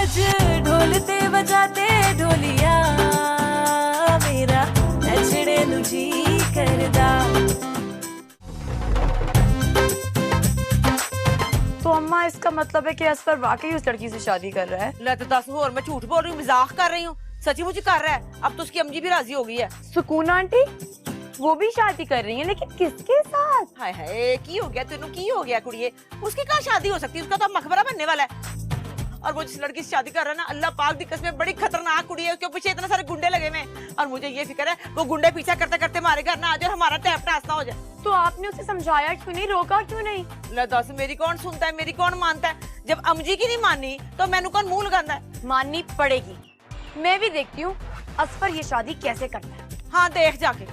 आज ढोलते बजाते ढोलिया मेरा नचड़े नु जी करदा। तो अम्मा इसका मतलब है कि असफर वाकई उस लड़की से शादी कर रहा है? ले तो 10 और मैं झूठ बोल रही हूँ, मजाक कर रही हूँ, सच्ची मुझे कर रहा है। अब तो उसकी अम्मी भी राजी हो गई है। सुकून आंटी वो भी शादी कर रही है, लेकिन किसके साथ? हाय हाय की हो गया तेनू, की हो गया कुड़िए, उसकी कहाँ शादी हो सकती है, उसका तो मकबरा बनने वाला है। और वो जिस लड़की से शादी कर रहा है ना, अल्लाह पाक दी कसम बड़ी खतरनाक कुड़ी है, उसके पीछे इतने सारे गुंडे लगे हुए हैं। और मुझे ये फिक्र है वो गुंडे पीछा करते करते हमारे घर ना आ जाए और हमारा टैप टास ना हो जाए। तो आपने उसे समझाया क्यों नहीं, रोका क्यों नहीं? ले दस, मेरी कौन सुनता है, मेरी कौन मानता है? जब अमजी की नहीं मानी तो मैनू कौन मुंह लगाता है? माननी पड़ेगी, मैं भी देखती हूँ असफर ये शादी कैसे करता है। हाँ देख जाके,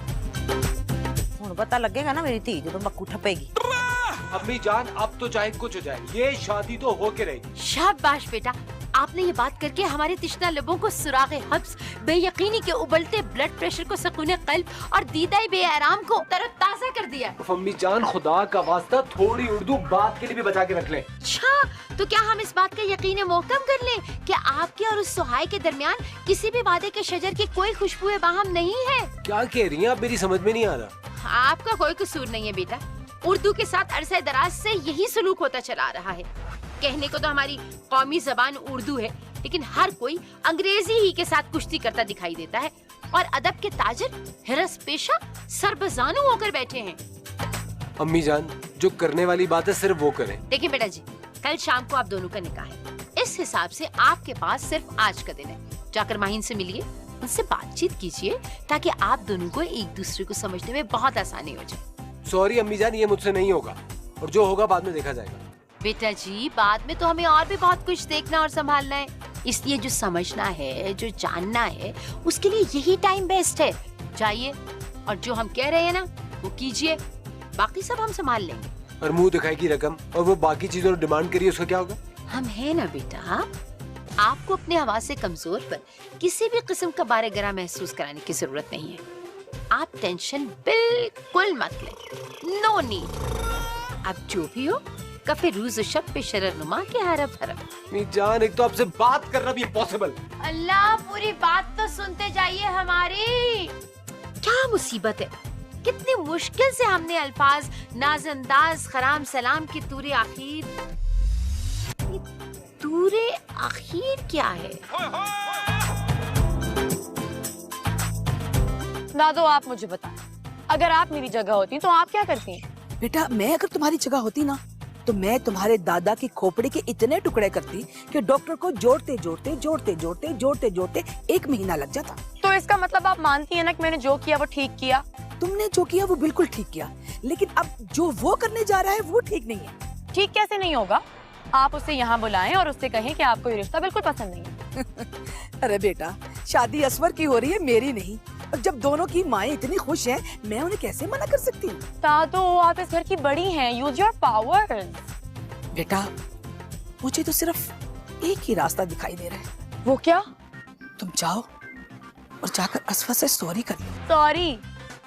हुण पता लगेगा ना मेरी धी जो मक्कू ठपेगी। अम्मी जान अब तो चाहे कुछ हो जाए, ये शादी तो होके रहेगी। शाबाश बेटा, आपने ये बात करके हमारे तिश्ना लबों को सुरागे हब्स, बेयकीनी के उबलते ब्लड प्रेशर को सकूने कल्ब और दीदाई बेआराम को तरोताजा कर दिया। अम्मी जान खुदा का वास्ता थोड़ी उर्दू बात के लिए भी बचा के रख ले। अच्छा, तो क्या हम इस बात का यकीन मोहकम कर लें कि आपके और उस सुहाई के दरमियान किसी भी वादे के शजर की कोई खुशबू बाहम नहीं है? क्या कह रही हैं आप, मेरी समझ में नहीं आ रहा। आपका कोई कसूर नहीं है बेटा, उर्दू के साथ अरसे दराज से यही सलूक होता चला आ रहा है। कहने को तो हमारी कौमी जबान उर्दू है, लेकिन हर कोई अंग्रेजी ही के साथ कुश्ती करता दिखाई देता है और अदब के ताजर हिरस पेशा सरबजानू होकर बैठे हैं। अम्मी जान जो करने वाली बात है सिर्फ वो करें। देखिए बेटा जी, कल शाम को आप दोनों का निकाह है, इस हिसाब से आपके पास सिर्फ आज का दिन है। जाकर माहिन से मिलिए, उनसे बातचीत कीजिए ताकि आप दोनों को एक दूसरे को समझने में बहुत आसानी हो जाए। सॉरी अम्मी जान, ये मुझसे नहीं होगा, और जो होगा बाद में देखा जाएगा। बेटा जी, बाद में तो हमें और भी बहुत कुछ देखना और संभालना है, इसलिए जो समझना है, जो जानना है, उसके लिए यही टाइम बेस्ट है। जाइए और जो हम कह रहे हैं ना वो कीजिए, बाकी सब हम संभाल लेंगे। और मुंह दिखाई की रकम और वो बाकी चीजों डिमांड करिए, उसका क्या होगा? हम है ना बेटा, आपको अपने आवाज से कमजोर पर किसी भी किस्म का बारे गरा महसूस कराने की जरूरत नहीं है। आप टेंशन बिल्कुल मत लें, नो नीड। अब जो भी हो, कफे रूज शब पे शरर नुमा के हरफ हरफ। अम्मी जान एक तो आपसे बात करना भी इम्पॉसिबल। अल्लाह, पूरी बात तो सुनते जाइए हमारी। क्या मुसीबत है, कितनी मुश्किल से हमने अल्फाज नाजंदाज खराम सलाम की तूरे आखिर। तूरे आखिर क्या है? दादो आप मुझे बताएं, अगर आप मेरी जगह होती तो आप क्या करती? बेटा मैं अगर तुम्हारी जगह होती ना तो मैं तुम्हारे दादा की खोपड़ी के इतने टुकड़े करती कि डॉक्टर को जोड़ते जोड़ते जोड़ते जोड़ते जोड़ते जोड़ते 1 महीना लग जाता। तो इसका मतलब आप मानती है ना कि मैंने जो किया वो ठीक किया? तुमने जो किया वो बिल्कुल ठीक किया, लेकिन अब जो वो करने जा रहा है वो ठीक नहीं है। ठीक कैसे नहीं होगा? आप उसे यहाँ बुलाएं और उससे कहें कि आपको ये रिश्ता बिल्कुल पसंद नहीं है। अरे बेटा, शादी असवर की हो रही है, मेरी नहीं। और जब दोनों की माएं इतनी खुश हैं, मैं उन्हें कैसे मना कर सकती हूँ? दादो आप इस घर की बड़ी हैं, यूज योर पावर्स। बेटा मुझे तो सिर्फ एक ही रास्ता दिखाई दे रहा है। वो क्या? तुम जाओ और जाकर असफर से सॉरी कर लो। सॉरी?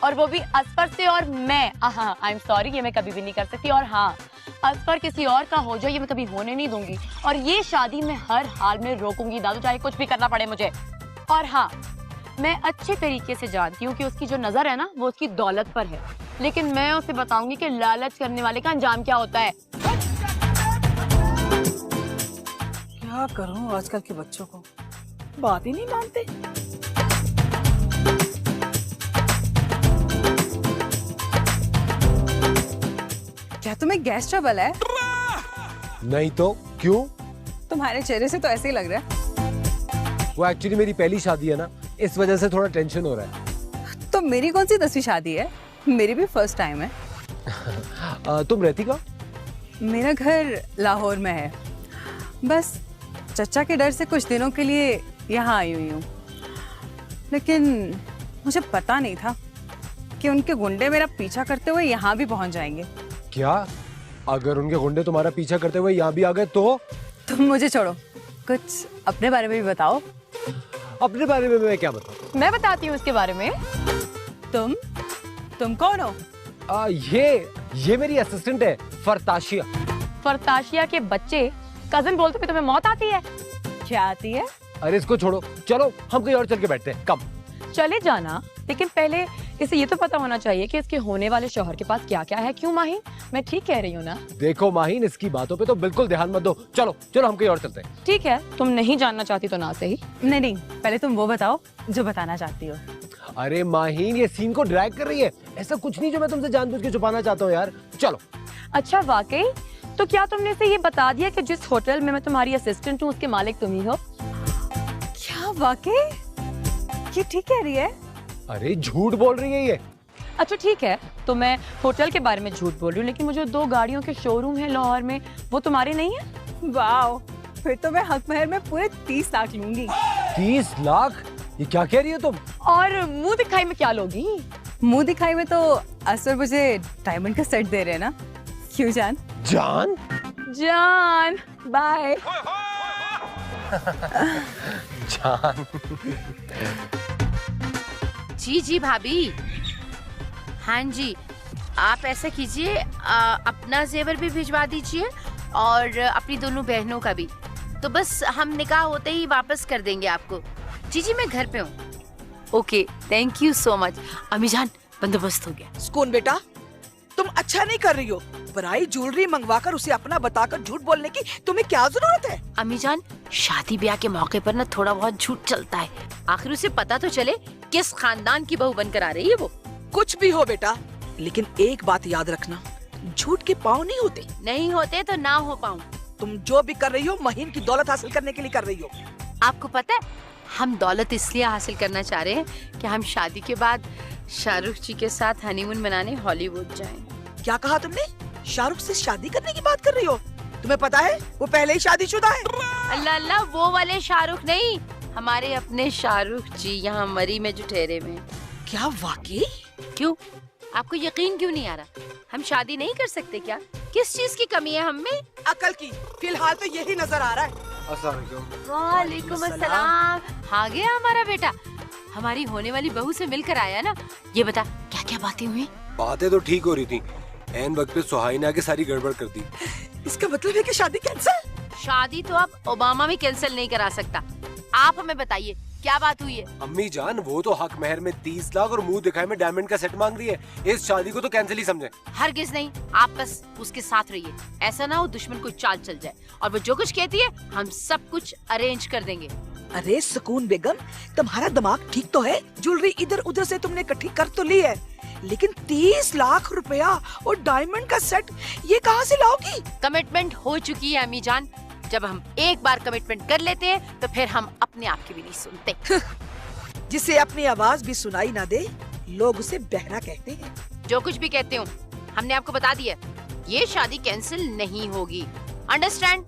और वो भी असफर से? और मैं आई एम सॉरी ये मैं कभी भी नहीं कर सकती। और हाँ, असफर किसी और का हो जाए ये मैं कभी होने नहीं दूंगी, और ये शादी मैं हर हाल में रोकूंगी दादू, चाहे कुछ भी करना पड़े मुझे। और हाँ, मैं अच्छे तरीके से जानती हूँ कि उसकी जो नजर है ना वो उसकी दौलत पर है, लेकिन मैं उसे बताऊंगी कि लालच करने वाले का अंजाम क्या होता है। क्या करूं आजकल के बच्चों को, बात ही नहीं मानते। क्या तुम्हें गैस ट्रबल है? नहीं तो क्यों? तुम्हारे चेहरे से तो ऐसे ही लग रहा है। वो एक्चुअली मेरी पहली शादी है ना, इस वजह से थोड़ा टेंशन हो रहा है। तो मेरी कौन सी 10वीं शादी है, मेरी भी फर्स्ट टाइम है। तुम रहती कहाँ? मेरा घर लाहौर में है, बस चचा के डर से कुछ दिनों के लिए यहाँ आई हुई हूँ, लेकिन मुझे पता नहीं था कि उनके गुंडे मेरा पीछा करते हुए यहाँ भी पहुँच जाएंगे। क्या? अगर उनके गुंडे तुम्हारा पीछा करते हुए यहाँ भी आ गए तो? तुम मुझे छोड़ो, कुछ अपने बारे में भी बताओ। अपने बारे में मैं क्या बताऊं? मैं बताती हूँ इसके बारे में। तुम कौन हो? ये मेरी असिस्टेंट है फरताशिया। फरताशिया के बच्चे कजन बोलते हुए तुम्हें मौत आती है? क्या आती है? अरे इसको छोड़ो, चलो हम कहीं और चल के बैठते हैं। कम चले जाना, लेकिन पहले इसे ये तो पता होना चाहिए कि इसके होने वाले शौहर के पास क्या क्या है। क्यों माहिन, मैं ठीक कह रही हूँ ना? देखो माहिन, इसकी बातों पे तो बिल्कुल ध्यान मत दो। चलो चलो हम कहीं और चलते हैं। ठीक है, तुम नहीं जानना चाहती तो ना सही। नहीं नहीं, पहले तुम वो बताओ जो बताना चाहती हो। अरे माहिन, ये सीन को ड्रैग कर रही है। ऐसा कुछ नहीं जो मैं तुमसे जानबूझ के छुपाना चाहता हूँ यार। चलो। अच्छा वाकई? तो क्या तुमने इसे ये बता दिया कि जिस होटल में मैं तुम्हारी असिस्टेंट हूँ उसके मालिक तुम ही हो? क्या वाकई? ये ठीक कह रही है? अरे झूठ बोल रही है ये। अच्छा ठीक है, तो मैं होटल के बारे में झूठ बोल रही हूँ, लेकिन वो जो 2 गाड़ियों के शोरूम है लाहौर में, वो तुम्हारे नहीं है? वाओ, फिर तो मैं हक महर में पूरे 30 लाख लूंगी। 30 लाख? ये क्या कह रही हो तुम? और मुंह दिखाई में क्या लोगी? मुंह दिखाई में तो असर मुझे डायमंड का सेट दे रहे हैं ना। क्यों जान? जान? जान बाय। जान। जी जी भाभी। हाँ जी, आप ऐसा कीजिए, अपना जेवर भी भिजवा दीजिए और अपनी दोनों बहनों का भी। तो बस हम निकाह होते ही वापस कर देंगे आपको। जी जी, मैं घर पे हूँ। Okay, thank you so much. अम्मी जान, बंदोबस्त हो गया। सुकून बेटा, तुम अच्छा नहीं कर रही हो। पराई ज्वेलरी मंगवाकर उसे अपना बताकर झूठ बोलने की तुम्हें क्या जरूरत है? अम्मी जान, शादी ब्याह के मौके पर ना थोड़ा बहुत झूठ चलता है। आखिर उसे पता तो चले किस खानदान की बहू बनकर आ रही है वो। कुछ भी हो बेटा, लेकिन एक बात याद रखना, झूठ के पाँव नहीं होते। नहीं होते तो ना हो पाऊँ। तुम जो भी कर रही हो महीन की दौलत हासिल करने के लिए कर रही हो। आपको पता है, हम दौलत इसलिए हासिल करना चाह रहे हैं कि हम शादी के बाद शाहरुख जी के साथ हनीमून मनाने हॉलीवुड जाएं। क्या कहा तुमने? शाहरुख से शादी करने की बात कर रही हो? तुम्हें पता है वो पहले ही शादीशुदा है। अल्लाह अल्लाह, वो वाले शाहरुख नहीं, हमारे अपने शाहरुख जी यहाँ मरी में जो ठहरे हुए हैं। क्या वाकई? क्यों, आपको यकीन क्यों नहीं आ रहा? हम शादी नहीं कर सकते क्या? किस चीज की कमी है हम में? अकल की। फिलहाल तो यही नजर आ रहा है। वालेकुम अस्सलाम। आ गया हमारा बेटा, हमारी होने वाली बहू से मिलकर आया ना। ये बता, क्या क्या बातें हुई? बातें तो ठीक हो रही थी, एन वक्त पे सुहाई ने आके सारी गड़बड़ कर दी। इसका मतलब है कि शादी कैंसिल? शादी तो अब ओबामा भी कैंसिल नहीं करा सकता। आप हमें बताइए क्या बात हुई है? अम्मी जान, वो तो हक महर में 30 लाख और मुंह दिखाए में डायमंड का सेट मांग रही है। इस शादी को तो कैंसिल ही समझे। हरगिज नहीं, आप बस उसके साथ रहिए। ऐसा ना हो दुश्मन को चाल चल जाए, और वो जो कुछ कहती है हम सब कुछ अरेंज कर देंगे। अरे सुकून बेगम, तुम्हारा दिमाग ठीक तो है? ज्वेलरी इधर उधर से तुमने इकट्ठी कर तो ली है, लेकिन 30 लाख रुपया और डायमंड का सेट ये कहाँ से लाओगी? कमिटमेंट हो चुकी है अम्मी जान। जब हम एक बार कमिटमेंट कर लेते हैं तो फिर हम अपने आप की भी नहीं सुनते। जिसे अपनी आवाज भी सुनाई ना दे, लोग उसे बहरा कहते हैं। जो कुछ भी कहते हो, हमने आपको बता दिया, ये शादी कैंसिल नहीं होगी। अंडरस्टैंड?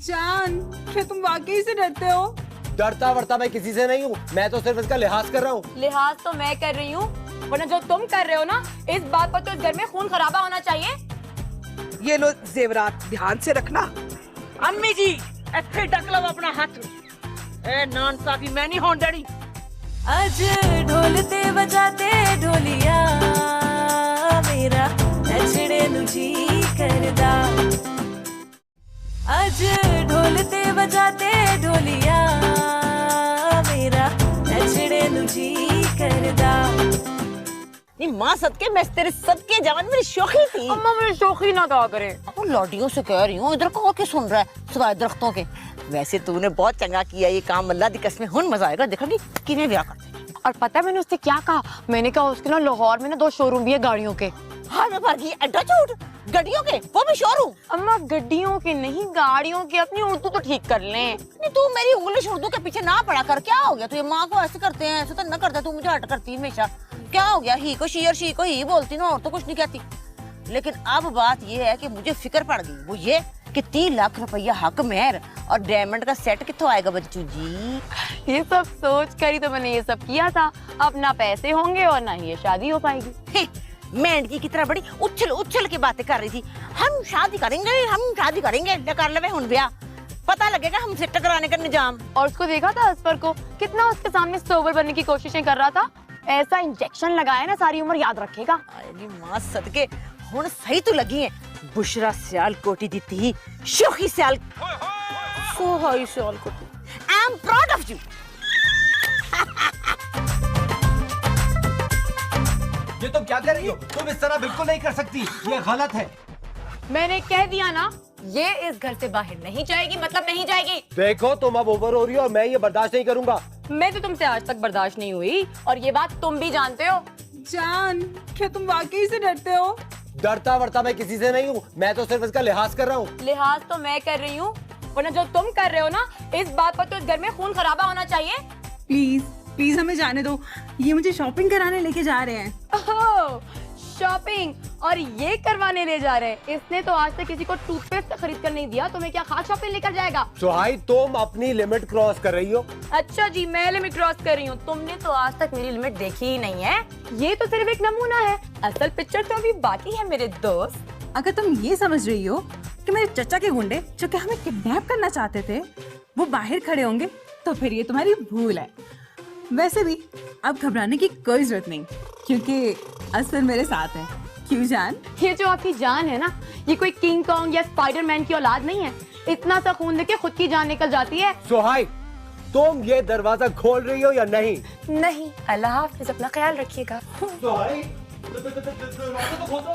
जान, क्या तुम वाकई से डरते हो? डरता वरता मैं किसी से नहीं हूँ, मैं तो सिर्फ इसका लिहाज कर रहा हूँ। लिहाज तो मैं कर रही हूँ, वरना जो तुम कर रहे हो ना, इस बात पर तो इस घर में खून खराबा होना चाहिए। ये लो जेवरात, ध्यान से रखना। अम्मी जी, ਇੱਥੇ ਡਕ ਲਓ ਆਪਣਾ ਹੱਥ। ए नान साफी मैं नहीं होने देनी। आज ढोलते बजाते ढोलिया मेरा नचड़े नु जी करदा। आज ढोलते बजाते ढोलिया मेरा नचड़े नु जी करदा। नहीं माँ सदके, मैं तेरे सदके जान, मेरी शौकी थी। अम्मा मेरी शौकी ना कहा करे। वो लौडियों से कह रही हूँ, इधर कौन के सुन रहा है सिवाय दरख्तों के। वैसे तूने बहुत चंगा किया ये काम, अल्लाह दी कसम हुन मजा आएगा, देखोगी किवें ब्याह करते। और पता है मैंने उससे क्या कहा? मैंने कहा उसके ना लाहौर में ना 2 शोरूम भी है गाड़ियों के। हाँ मैं भागी, अड्डा झूठ, गड्डियों के, वो भी शोरूम। अम्मा गड्डियों के नहीं, गाड़ियों के। अपनी उर्दू तो ठीक कर लें। नहीं तू मेरी इंग्लिश उर्दू के पीछे ना पड़ा कर। क्या हो गया तुझे? माँ को ऐसे करते हैं, ऐसे तो न करता, तू मुझे हट करती हमेशा। क्या हो गया? ही को शी और शी को ही बोलती ना, और तो कुछ नहीं कहती। लेकिन अब बात ये है कि मुझे फिक्र पड़ गई, वो ये कि 30 लाख रुपया हक मेहर और डायमंड का सेट कितों आएगा बच्चू जी? ये सब सोच कर ही तो मैंने ये सब किया था। अब ना पैसे होंगे और ना ही ये शादी हो पाएगी। मेंढकी की तरह बड़ी उछल उछल के बातें कर रही थी। हम शादी करेंगे, हम शादी करेंगे, कर ले हुन ब्याह, पता लगेगा हमसे टकराने का निजाम। और उसको देखा था असफर को, कितना उसके सामने सोबर बनने की कोशिशें कर रहा था। ऐसा इंजेक्शन लगाया ना, सारी उम्र याद रखेगा। अरे माँ सदके, हुण सही तो लगी है बुशरा सियालकोटी दी थी शोखी सियाल सो हाई Sialkoti I am proud of you. ये तुम क्या कर रही हो? तुम इस तरह बिल्कुल नहीं कर सकती, ये गलत है। मैंने कह दिया ना, ये इस घर से बाहर नहीं जाएगी, मतलब नहीं जाएगी। देखो तुम अब ओवर हो रही हो और मैं ये बर्दाश्त नहीं करूंगा। मैं तो तुमसे आज तक बर्दाश्त नहीं हुई और ये बात तुम भी जानते हो। जान, क्या तुम वाकई से डरते हो? डरता वरता मैं किसी से नहीं हूँ, मैं तो सिर्फ इसका लिहाज कर रहा हूँ। लिहाज तो मैं कर रही हूँ, वरना जो तुम कर रहे हो ना, इस बात पर तो इस घर में खून खराबा होना चाहिए। प्लीज प्लीज हमें जाने दो, ये मुझे शॉपिंग कराने लेके जा रहे हैं। शॉपिंग और ये करवाने ले जा रहे हैं। इसने तो आज तक किसी को टूथपेस्ट खरीद कर नहीं दिया, तुम्हें क्या खास शॉपिंग लेकर जाएगा? सुहाई तुम अपनी लिमिट क्रॉस कर रही हो। अच्छा जी, मैं लिमिट क्रॉस कर रही हूँ। तुमने तो आज तक मेरी लिमिट देखी ही नहीं है। ये तो सिर्फ एक नमूना है, असल पिक्चर तो अभी बाकी है मेरे दोस्त। अगर तुम ये समझ रही हो कि मेरे चचा के गुंडे जो कि हमें किडनैप करना चाहते थे वो बाहर खड़े होंगे, तो फिर ये तुम्हारी भूल है। वैसे भी अब घबराने की कोई जरूरत नहीं, क्योंकि असर मेरे साथ है। क्यों जान? ये जो आपकी जान है ना, ये कोई किंग कॉन्ग या स्पाइडरमैन की औलाद नहीं है। इतना सा खून देके खुद की जान निकल जाती है। सुहाई तुम ये दरवाजा खोल रही हो या नहीं? नहीं। अल्लाह हाफिज, अपना ख्याल रखिएगा। सुहाई दरवाजा तो खोल दो।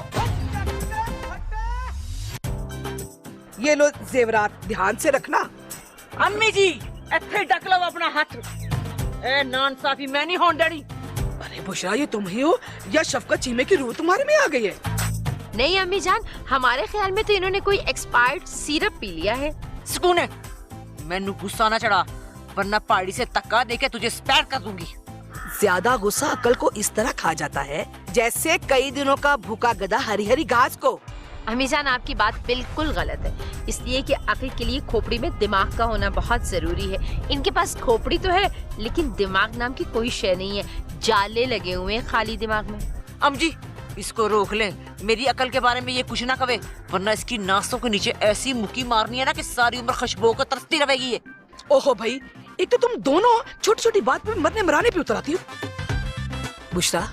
ये लो जेवरात, ध्यान से रखना। अम्मी जी इत्थे ढक लो अपना हाथ। ए नाइंसाफी मैं नहीं होने देनी। अरे बुशरा, ये तुम ही हो या शफकत चीमे की रूह तुम्हारे में आ गई है? नहीं अम्मी जान, हमारे ख्याल में तो इन्होंने कोई एक्सपायर्ड सिरप पी लिया है। सुकून है, मैनू गुस्सा ना चढ़ा वरना पहाड़ी से धक्का देके तुझे स्पैर कर दूंगी। ज्यादा गुस्सा अकल को इस तरह खा जाता है जैसे कई दिनों का भूखा गधा हरी हरी घास को। अम्मी जान आपकी बात बिल्कुल गलत है, इसलिए कि अकल के लिए खोपड़ी में दिमाग का होना बहुत जरूरी है। इनके पास खोपड़ी तो है लेकिन दिमाग नाम की कोई शय नहीं है, जाले लगे हुए हैं खाली दिमाग में। अम जी इसको रोक लें, मेरी अकल के बारे में ये कुछ ना कहे वरना इसकी नासों के नीचे ऐसी मुक्की मारनी है ना कि सारी उम्र खुशबू को तरसती रहेगी ये। ओहो भाई, एक तो तुम दोनों छोटी छोटी बात पे मरने मराने पे उतर आती हो। बुशरा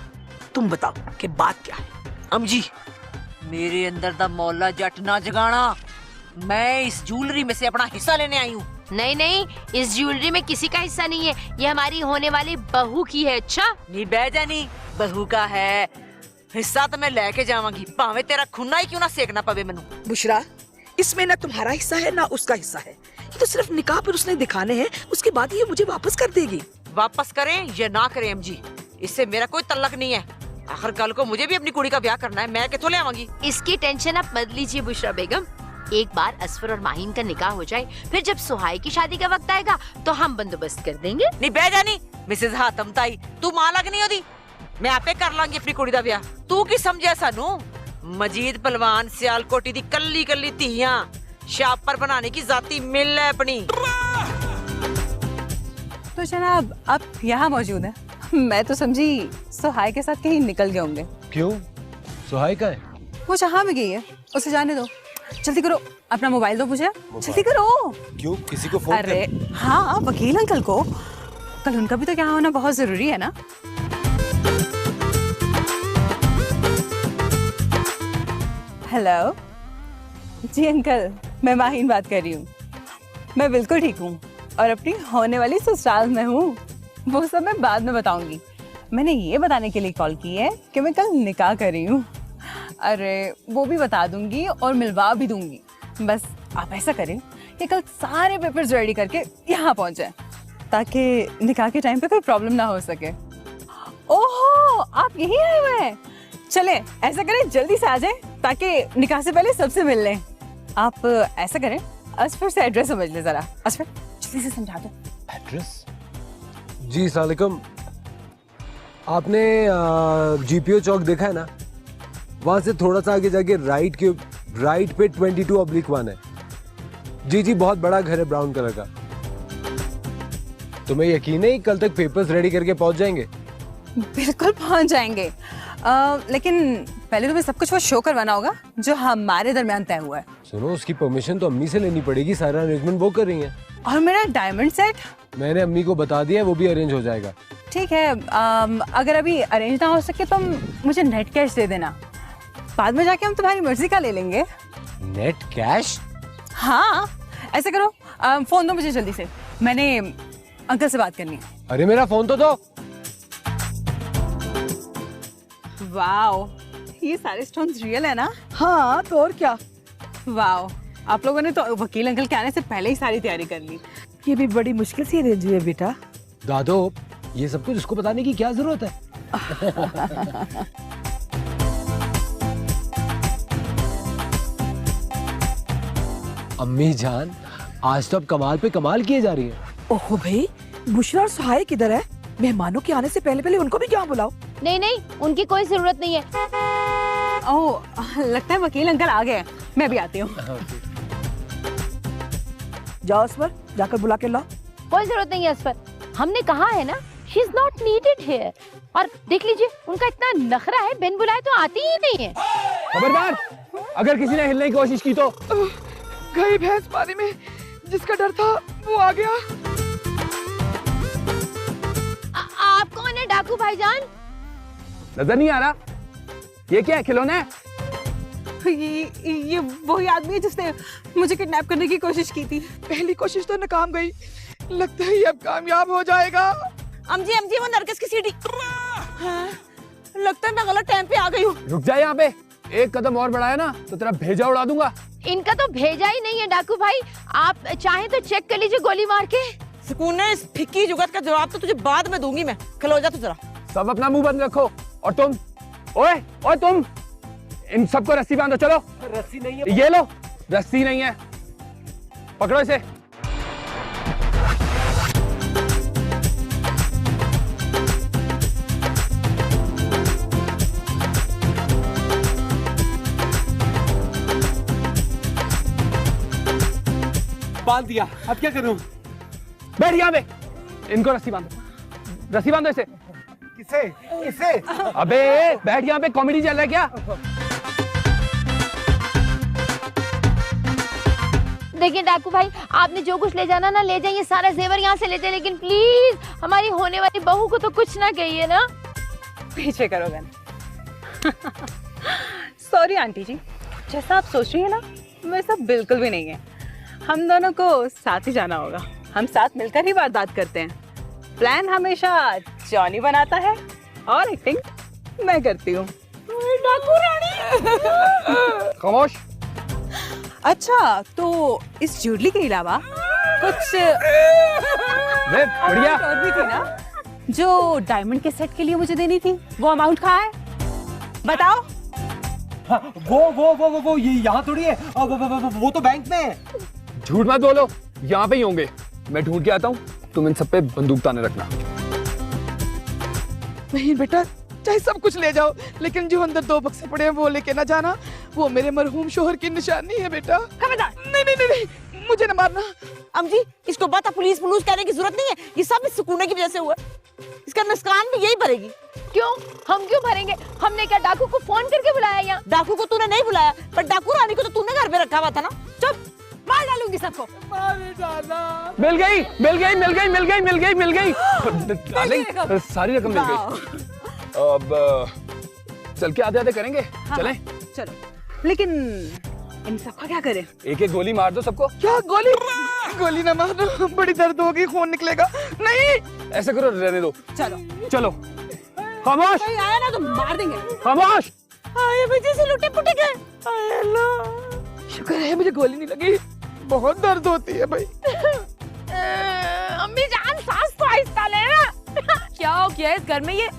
तुम बताओ कि बात क्या है? अम जी मेरे अंदर दा मौला जट ना जगाना, मैं इस ज्वेलरी में से अपना हिस्सा लेने आई हूँ। नहीं नहीं, इस ज्वेलरी में किसी का हिस्सा नहीं है, ये हमारी होने वाली बहू की है। अच्छा नी बैजानी बहू का है, हिस्सा तो मैं लेके जावांगी भावे तेरा खूना ही क्यों ना सेकना पवे मैनू। बुशरा, इसमें ना तुम्हारा हिस्सा है ना उसका हिस्सा है, ये तो सिर्फ निकाह पर उसने दिखाने हैं, उसके बाद ये मुझे वापस कर देगी। वापस करें या ना करें अम जी, इससे मेरा कोई तल्लक नहीं है। आखिर कल को मुझे भी अपनी कुड़ी का ब्याह करना है, मैं किथों ले आवांगी। इसकी टेंशन आप मत लीजिए बुशरा बेगम, एक बार असफर और माहीन का निकाह हो जाए, फिर जब सुहाई की शादी का वक्त आएगा तो हम बंदोबस्त कर देंगे। नहीं बैजानी मिसेज हातम ताई, तू मां लग नहीं होती, मैं आपे कर लांगी अपनी कुड़ी दा ब्याह। तू की समझे सानू? मजीद पहलवान सियालकोटी दी कल्ली कल्ली धीयां शापर बनाने की जाती मिल है अपनी। तो जनाब आप यहाँ मौजूद हैं, मैं तो समझी सुहाई के साथ कहीं निकल गए होंगे। क्यों? सुहाई का है? वो जहाँ भी गई है उसे जाने दो। जल्दी करो, अपना मोबाइल दो मुझे, जल्दी करो। क्यों? किसी को फोन अरे हाँ, वकील अंकल को, कल उनका भी तो यहाँ होना बहुत जरूरी है ना। हेलो जी अंकल, मैं माहीन बात कर रही हूँ। मैं बिल्कुल ठीक हूँ और अपनी होने वाली ससुराल में हूँ, वो सब मैं बाद में बताऊंगी। मैंने ये बताने के लिए कॉल की है कि मैं कल निकाह कर रही हूँ। अरे वो भी बता दूंगी और मिलवा भी दूंगी, बस आप ऐसा करें कि कल सारे पेपर्स रेडी करके यहाँ पहुँच जाए ताकि निकाह के टाइम पे कोई प्रॉब्लम ना हो सके। ओहो, आप यही आए हुए हैं? चले ऐसा करें, जल्दी से आ जाए ताकि निकाह से पहले सबसे मिल लें। आप ऐसा करें, असफर से एड्रेस समझ ले जरा। असफर जल्दी से समझा दो। एड्रेस? जी सलाम, आपने जीपीओ चौक देखा है ना? वहां से थोड़ा सा आगे जाके राइट पे 22/1 है। जी जी, बहुत बड़ा घर है ब्राउन कलर का। तुम्हें यकीन है कल तक पेपर्स रेडी करके पहुंच जाएंगे? बिल्कुल पहुंच जाएंगे, लेकिन पहले तुम्हें सब कुछ वो शो करवाना होगा जो हमारे दरमियान तय हुआ है। सुनो, उसकी परमिशन तो अम्मी से लेनी पड़ेगी, सारा अरेंजमेंट वो कर रही हैं। और मेरा डायमंड सेट मैंने अम्मी को बता दिया है, वो भी अरेंज हो जाएगा। ठीक है, अगर अभी अरेंज ना हो सके तो मुझे नेट कैश दे देना। बाद में जाके हम तुम्हारी मर्जी का ले लेंगे। Net cash? हाँ, ऐसे करो, फोन दो मुझे जल्दी से, मैंने अंकल से बात करनी है। अरे मेरा फोन तो दो। वाओ, ये सारे स्टोन्स रियल है ना? हाँ तो और क्या, वाओ, आप लोगों ने तो वकील अंकल के आने से पहले ही सारी तैयारी कर ली। ये भी बड़ी मुश्किल से अरेंज हुई है बेटा। दादो, ये सब कुछ उसको बताने की क्या जरूरत है? अम्मी जान, आज तो अब कमाल पे कमाल किए जा रही है। ओहो भाई, बुशरा और सहाय किधर है? मेहमानों के आने से पहले पहले उनको भी क्या बुलाओ। नहीं नहीं, उनकी कोई जरूरत नहीं है। ओह, लगता है वकील अंकल आ गए, मैं भी आती हूँ। जाओ असवर, जाकर बुला के लाओ। कोई जरूरत नहीं है असफर, हमने कहा है ना, she is not needed here. और देख लीजिए, उनका इतना नखरा है, बिन बुलाए तो आती ही नहीं है। खबरदार, अगर किसी ने हिलने की कोशिश की तो। गई भैंस पानी में, जिसका डर था वो आ गया। आप कौन है डाकू भाईजान? नजर नहीं आ रहा? ये क्या है, खिलौना है? ये वही आदमी है जिसने मुझे किडनैप करने की कोशिश की थी। पहली कोशिश तो नाकाम गई, लगता है ये अब कामयाब हो जाएगा। अमजी वो नरगिस की सीढ़ी। हाँ, लगता है मैं गलत टाइम पे आ गई हूँ। रुक जा यहाँ पे, एक कदम और बढ़ाया ना तो तेरा भेजा उड़ा दूंगा। इनका तो भेजा ही नहीं है डाकू भाई, आप चाहें तो चेक कर लीजिए गोली मार के। सुकून है, इस फिक्की जुगत का जवाब तो तुझे बाद में दूंगी मैं। खलो जा तू जरा। सब अपना मुंह बंद रखो। और तुम, ओए तुम, इन सबको रस्सी बांधो। चलो। रस्सी नहीं है। ये लो, रस्सी नहीं है, पकड़ो इसे। बांध दिया, अब क्या करूं? बैठ यहाँ पे, इनको रस्सी बांधो, रस्सी बांधो इसे। किसे? अबे बैठ यहाँ पे, कॉमेडी चल रहा है क्या? देखिए डाकू भाई, आपने जो कुछ ले जाना ना ले जाइए, सारा जेवर यहाँ से लेते, लेकिन प्लीज हमारी होने वाली बहू को तो कुछ ना कहिए ना। पीछे करो बहन। सॉरी आंटी जी, जैसा आप सोच रही है ना, वैसा बिल्कुल भी नहीं है। हम दोनों को साथ ही जाना होगा, हम साथ मिलकर ही वारदात करते हैं। प्लान हमेशा जॉनी बनाता है और एक्टिंग मैं करती हूँ। डाकू रानी। खामोश। अच्छा, तो इस ज्वेलरी के अलावा कुछ बढ़िया और भी थी ना जो डायमंड के सेट के लिए मुझे देनी थी? वो अमाउंट कहाँ है, बताओ। हाँ, वो ये यहाँ थोड़ी है, वो तो बैंक में है। झूठ मत बोलो, यहाँ पे ही होंगे, मैं ढूंढ के आता हूँ। तुम इन सब पे बंदूक ताने रखना। नहीं बेटा, चाहे सब कुछ ले जाओ, लेकिन जो अंदर 2 बक्से पड़े हैं वो लेके ना जाना। वो मेरे मरहूम शोहर की निशानी है बेटा। खबरदार। नहीं, मुझे ना मारना। अमजी, इसको बता, पुलिस कहने की जरूरत नहीं है, ये सब इस सुकून की वजह से हुआ। इसका नुकसान भी यही भरेगी। क्यों, हम क्यों भरेंगे? हमने क्या डाकू को फोन करके बुलाया यहाँ? डाकू को तूने नहीं बुलाया, पर डाकू रानी को तो तूने घर पे रखा हुआ था ना। चुप, मार डालूंगी सबको। मिल गई। डार्लिंग, सारी रकम मिल गई। अब चल के आधे करेंगे। हाँ, चलें? चलो, लेकिन इन सबका क्या करें? एक गोली मार दो सबको। क्या गोली ना मारो, बड़ी दर्द होगी, खून निकलेगा। नहीं, ऐसा करो, रहने दो। चलो। खामोश। कोई आया ना तो मार देंगे। खामोश। आए बजे से लुटे पुटे गए। आए अल्लाह, शुक्र है मुझे गोली नहीं लगी, बहुत दर्द होती है भाई। अम्मी जान, सांस तो आहिस्ता लेना। क्या हो गया इस घर में? ये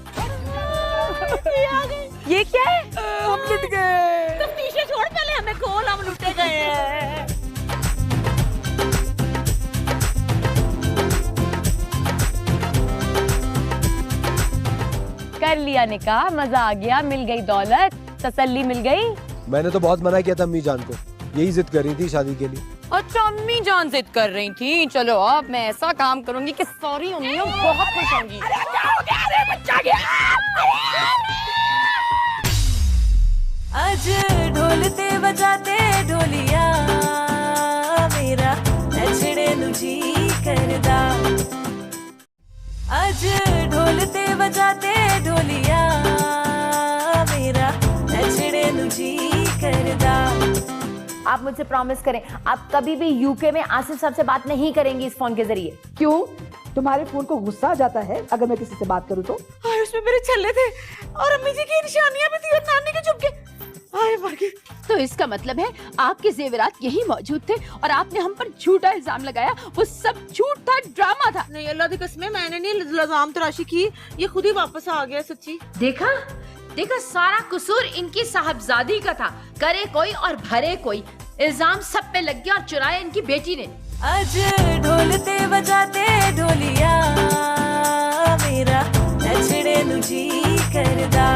क्या है? हम लुट गए। तुम पीछे छोड़, पहले हमें खोल, हम लुटे गए हैं। कर लिया निकाह, मजा आ गया, मिल गई दौलत, तसल्ली मिल गई। मैंने तो बहुत मना किया था अम्मी जान को, यही जिद कर रही थी शादी के लिए। अच्छा, अम्मी जान जिद कर रही थी। चलो अब मैं ऐसा काम करूंगी कि सॉरी अम्मी, हम बहुत खुश होंगी। आज ढोलते बजाते ढोलिया मेरा नचड़े नु जी करदा। आज ढोलते बजाते ढोलिया मेरा नचड़े नु जी आप मुझसे प्रॉमिस करें, आप कभी भी यूके में आसिफ साहब से बात नहीं करेंगी इस फोन के जरिए। क्यों? तुम्हारे फोन को गुस्सा आ जाता है अगर मैं किसी से बात करूं तो? हाय, उसमें मेरे छल्ले थे और अम्मी जी की निशानियां भी थी और नानी के झुमके। हाय मर गई। तो इसका मतलब है आपके जेवरात यही मौजूद थे और आपने हम पर झूठा इल्जाम लगाया। वो सब झूठ था, ड्रामा था। नहीं, अल्लाह की कसम, मैंने नहीं इल्जाम तराशी की, ये खुद ही वापस आ गया सच्ची। देखा देखा, सारा कसूर इनकी साहबजादी का था। करे कोई और भरे कोई, इल्जाम सब पे लग गया और चुराया इनकी बेटी ने। आज ढोलते बजाते ढोलिया मेरा नचड़े नु जी करदा।